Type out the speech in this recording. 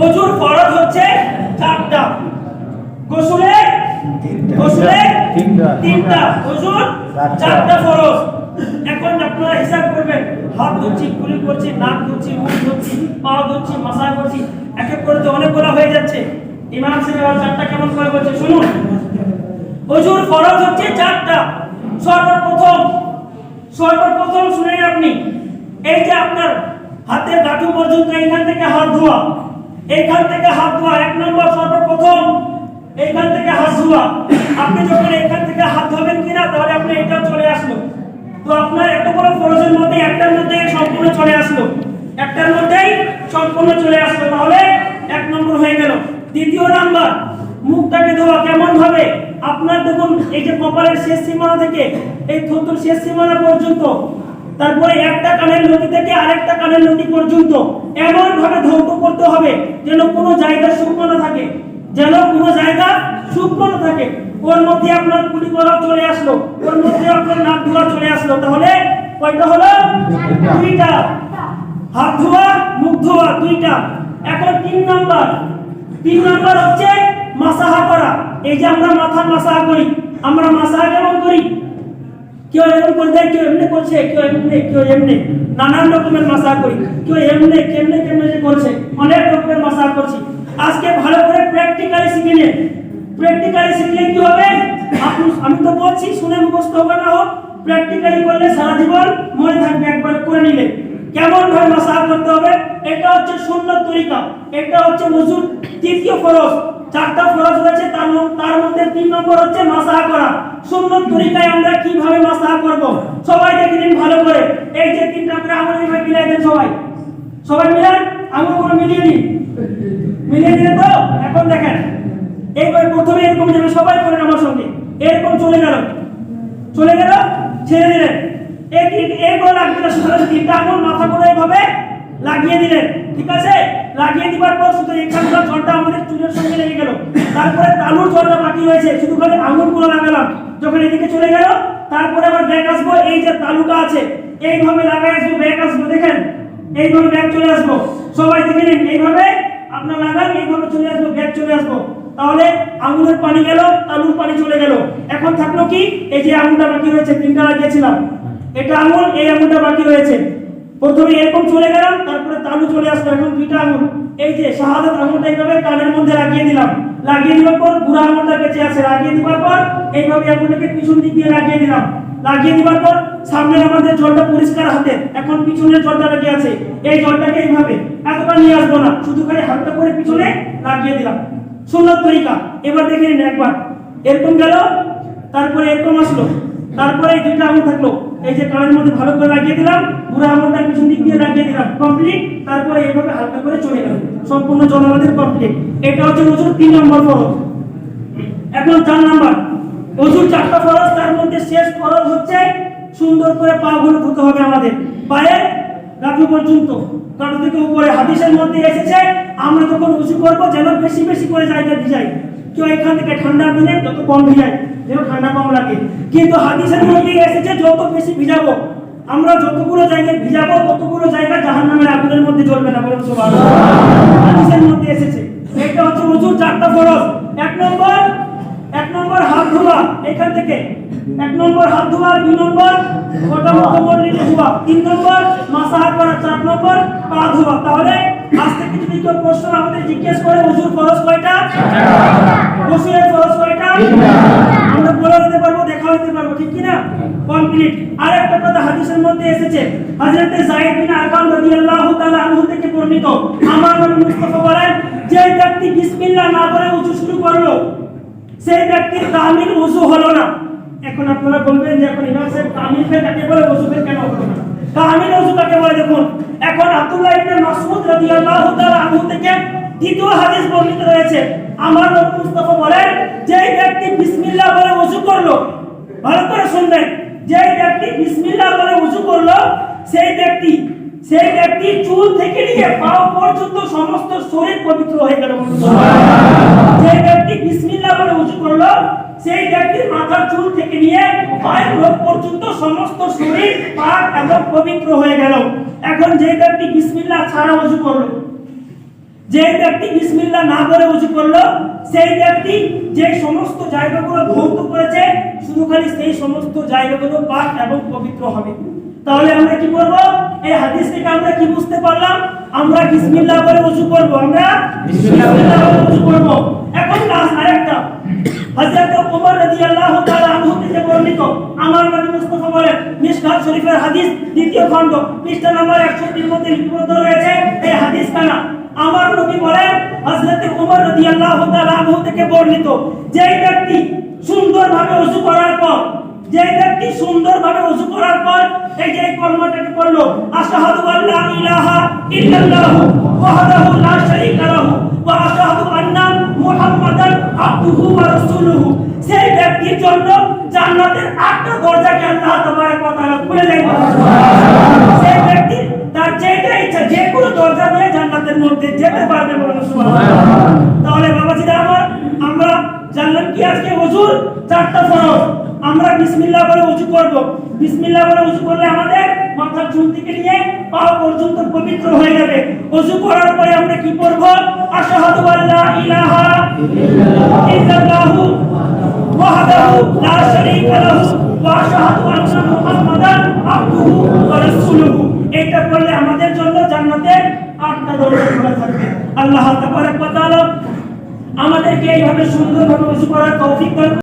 ওযুর ফরজ হচ্ছে 4টা, গোসলে তিনটা, ওযুর 4টা ফরজ। এখন আপনারা হিসাব করবেন, হাত ধুচ্ছি, কুলি করছি, নাক ধুচ্ছি, মুখ ধুচ্ছি, পা ধুচ্ছি, মাসা করছি, এক এক করে তো অনেকগুলো হয়ে যাচ্ছে। ইমাম সাহেব আর 4টা কেমন করে বলছে শুনুন। ওযুর ফরজ হচ্ছে 4টা। সর্বপ্রথম শুনেন আপনি, এই যে আপনার হাতের গাঁটু পর্যন্ত এইখান থেকে হাত ধোয়া, এইখান থেকে হাত ধোয়া 1 নম্বর। সর্বপ্রথম এইখান থেকে হাত ধোয়া। আপনি যখন এইখান থেকে হাত ধোবেন কিনা, তাহলে আপনি এটাও চলে আসলো। তো আপনার এত বড় ফরজের মধ্যে একটার মধ্যে সম্পূর্ণ চলে আসলো, একটার মধ্যেই সম্পূর্ণ চলে আসলো, তাহলে 1 নম্বর হয়ে গেল। দ্বিতীয় নাম্বার, মুখটাকে ধোয়া। কেমন ভাবে? আপনার দেখুন, এই যে কপালের শেষ সীমানা থেকে এই থুতুর শেষ সীমানা পর্যন্ত, তারপরে একটা কানের লতি থেকে আরেকটা কানের লতি পর্যন্ত এমন ভাবে ধৌত করতে হবে যেন কোনো জায়গা শুকনো না থাকে, ওর মধ্যে আপনার কুলি করা চলে আসলো, ওর মধ্যে আপনার নাক ধোয়া চলে আসলো, তাহলে কয়টা হলো? 2টা। হাত ধোয়া, মুখ ধোয়া 2টা। এখন 3 নাম্বার হচ্ছে মাসাহা করা। এই যে আমরা মাথা মাসাহা করি, আমরা মাসাহা কেমন করি? কেউ এমন করে দেয়, কেউ এমনি করছে, কেউ এমনি, নানান রকমের মাসাহা করি। কেউ এমনি কেমনে যে করছে, অনেক রকমের মাসাহা করছি। আজকে ভালো করে প্র্যাকটিক্যালি শিখে নিন। প্র্যাকটিক্যালি শিখলে কি হবে? আমি তো বলছি, শুনে মুখস্থ হবে না হোক, প্র্যাকটিক্যালি করলে সারা জীবন মনে থাকবে, একবার করে নিলে। কেমন ভাবে মাসাহা করতে হবে? এটা হচ্ছে সুন্নত তরিকা, এটা হচ্ছে ওযুর 3য় ফরজ। 4টা ফরজ রয়েছে, তার মধ্যে 3 নম্বর হচ্ছে মাসাহা করা। সুন্নত তরিকায় আমরা কিভাবে মাসাহা করব সবাই দেখে নিন ভালো করে। এই যে 3টা করে আঙুল এইভাবে মিলাই দেন, সবাই মিলান, আঙুলগুলো মিলিয়ে দিলে তো। এখন দেখেন, এইবার প্রথমে এরকম যাবে, সবাই করেন আমার সঙ্গে। এরকম চলে গেল, ছেড়ে দিলেন। এইবার লাগবে না, শুধু 3টা আঙুল মাথা করে এইভাবে লাগিয়ে দিলেন, ঠিক আছে? লাগিয়ে দিবার পর শুধু এখানকার জলটা আমাদের চুলের সঙ্গে লেগে গেল। তারপরে তালুর জলটা বাকি রয়েছে, শুধু খালি আঙুলগুলো লাগালাম। যখন এদিকে চলে গেল, তারপরে আবার ব্যাক আসবো। এই যে তালুটা আছে, এইভাবে লাগাই আসবো, ব্যাক আসবো। দেখেন, এইভাবে ব্যাক চলে আসবো। সবাই দেখে নিন, এইভাবে আপনার লাগান, এইভাবে চলে আসবো, ব্যাক চলে আসবো। তাহলে আঙুলের পানি গেল, তালুর পানি চলে গেল। এখন থাকলো কি? এই যে আঙুলটা বাকি রয়েছে, 3টা লাগিয়েছিলাম, এটা আঙুল, এই আঙুলটা বাকি রয়েছে। প্রথমে এরকম চলে গেলাম, তারপরে তালু চলে আসলো। এখন 2টা আঙুল, এই যে শাহাদাত আঙুলটা এইভাবে কানের মধ্যে লাগিয়ে দিলাম। লাগিয়ে দেওয়ার পর বুড়া আঙুলটা বেঁচে আছে, লাগিয়ে দেওয়ার পর এইভাবে আঙুলটাকে পিছন দিক দিয়ে লাগিয়ে দিলাম। লাগিয়ে দেওয়ার পর সামনের আমাদের জলটা পরিষ্কার হাতে, এখন পিছনের জলটা লাগিয়ে আছে। এই জলটাকে এইভাবে এতটা নিয়ে আসবো না, শুধু খালি হাতটা করে পিছনে লাগিয়ে দিলাম। সুন্নত তরিকা। এবার দেখে নিন একবার, এরকম গেল, তারপরে এরকম আসলো, তারপরে এই 2টা আঙুল থাকলো, এই যে কানের মধ্যে ভালো করে লাগিয়ে দিলাম, বুড়া আঙুলটা পিছন দিক দিয়ে লাগিয়ে দিলাম, কমপ্লিট। তারপরে এইভাবে হালকা করে চলে গেল, সম্পূর্ণ জল আমাদের কমপ্লিট। এটা হচ্ছে ওযুর 3 নম্বর ফরজ। এখন 4 নাম্বার, ওযুর 4টা ফরজ, তার মধ্যে শেষ ফরজ হচ্ছে সুন্দর করে পাগুলো ধুতে হবে আমাদের, পায়ের গাঁটু পর্যন্ত, গাঁটু থেকে উপরে। হাদিসের মধ্যে এসেছে আমরা যখন ওযু করব যেন বেশি করে জায়গা ভিজাই। কেউ এখান থেকে ঠান্ডার দিনে যত কম ভিজাই, যেন ঠান্ডা কম লাগে। কিন্তু হাদিসের মধ্যে এসেছে যত বেশি ভিজাবো, আমরা যতগুলো জায়গায় ভিজাবো ততগুলো জায়গা জাহান্নামের আগুনের মধ্যে জ্বলবে না, বলুন সুবহানাল্লাহ। হাদিসের মধ্যে এসেছে। এটা হচ্ছে ওযুর 4টা ফরজ। 1 নম্বর হাত ধোয়া, এখান থেকে 1 নম্বর হাত ধোয়া, 2 নম্বর মোটামুটি ধোয়া, 3 নম্বর মাসাহা করা, 4 নম্বর পা ধোয়া। তাহলে আজ থেকে যদি কেউ প্রশ্ন আমাদের জিজ্ঞেস করে ওযুর ফরজ কয়টা, গোসলের ফরজ কয়টা, আমরা বলে দিতে পারবো, দেখা দিতে পারবো, ঠিক কি না? কমপ্লিট। আর একটা কথা হাদিসের মধ্যে এসেছে, হযরত যায়েদ বিন আরকাম রাদিয়াল্লাহু তাআলা আনহু থেকে বর্ণিত, আমার নবী মুস্তাফা বলেন, যে ব্যক্তি বিসমিল্লাহ না বলে ওযু শুরু করলো, সেই ব্যক্তির কামিল ওযু হলো না। এখন আপনারা বলবেন যে এখন ইমাম সাহেব কামিল কাকে বলে, ওযু কেন হলো না? কামিল ওযু কাকে বলে দেখুন। এখন আব্দুল্লাহ ইবনে মাসউদ রাদিয়াল্লাহু তাআলা আনহু থেকে 2য় হাদিস বর্ণিত রয়েছে, আমার নবী মুস্তাফা বলেন, যে ব্যক্তি বিসমিল্লাহ বলে ওযু করলো, ভালো করে শুনবেন, যে ব্যক্তি বিসমিল্লাহ বলে ওযু করলো, সেই ব্যক্তি চুল থেকে নিয়ে পা পর্যন্ত সমস্ত শরীর পবিত্র হয়ে গেল। যে ব্যক্তি বিসমিল্লাহ বলে ওযু করলো, সেই ব্যক্তির মাথার চুল থেকে নিয়ে পায়ের নখ পর্যন্ত সমস্ত শরীর পাক এবং পবিত্র হয়ে গেল। এখন যে ব্যক্তি বিসমিল্লাহ ছাড়া ওযু করলো, যে ব্যক্তি বিসমিল্লাহ না বলে ওযু করলো সেই ব্যক্তি যে সমস্ত জায়গাগুলো ধৌত করেছে শুধু খালি সেই সমস্ত জায়গাগুলো পাক এবং পবিত্র হবে। তাহলে আমরা কি করব? এই হাদিস থেকে আমরা কি বুঝতে পারলাম? আমরা বিসমিল্লাহ বলে ওযু করব, আমরা বিসমিল্লাহ বলে ওযু করব। এখন ক্লাস আরেকটা, হযরত ওমর রাদিয়াল্লাহু তাআলা আনহু থেকে বর্ণিত, আমার নবী মুস্তাফা বলেন, মিশকাত শরীফের হাদিস দ্বিতীয় খণ্ড পৃষ্ঠা নম্বর 103 এর মধ্যে লিপিবদ্ধ রয়েছে এই হাদিস কানা। আমার নবী বলেন, হযরত ওমর রাদিয়াল্লাহু তাআলা আনহু থেকে বর্ণিত, যেই ব্যক্তি সুন্দরভাবে ওযু করার পর এই যে কলমাটাকে পড়লো, আশহাদু আল্লা ইলাহা ইল্লাল্লাহু ওয়াহদাহু লা শারীকা লাহু ওয়া আশহাদু আন্না মুহাম্মাদান আবদুহু ওয়া রাসূলুহু, সেই ব্যক্তির জন্য জান্নাতের 8টা দরজাকে আল্লাহ তাবারক ওয়া তাআলা খুলে দেবেন। সেই ব্যক্তি তার যেটা ইচ্ছা যে কোনো দরজা দিয়ে জান্নাতের মধ্যে যেতে পারবে, বলুন সুবহানাল্লাহ। তাহলে বাবাজিরা আমার, আমরা জানলাম কি আজকে ওযুর 4টা ফরজ। আমরা বিসমিল্লাহ বলে ওযু করব। বিসমিল্লাহ বলে ওযু করলে আমাদের মাথার চুল থেকে নিয়ে পা পর্যন্ত পবিত্র হয়ে যাবে। ওযু করার পরে আমরা কি করব? আশহাদু আল্লা ইলাহা ইল্লাল্লাহু ওয়াহদাহু লা শারীকা লাহু ওয়া আশহাদু আন্না মুহাম্মাদান আবদুহু ওয়া রাসূলুহু। এটা করলে আমাদের জন্য জান্নাতের 8টা দরজা খোলা থাকবে। আল্লাহ তাবারক ওয়া তাআলা আমাদেরকে এইভাবে সুন্দরভাবে ওযু করার তৌফিক দান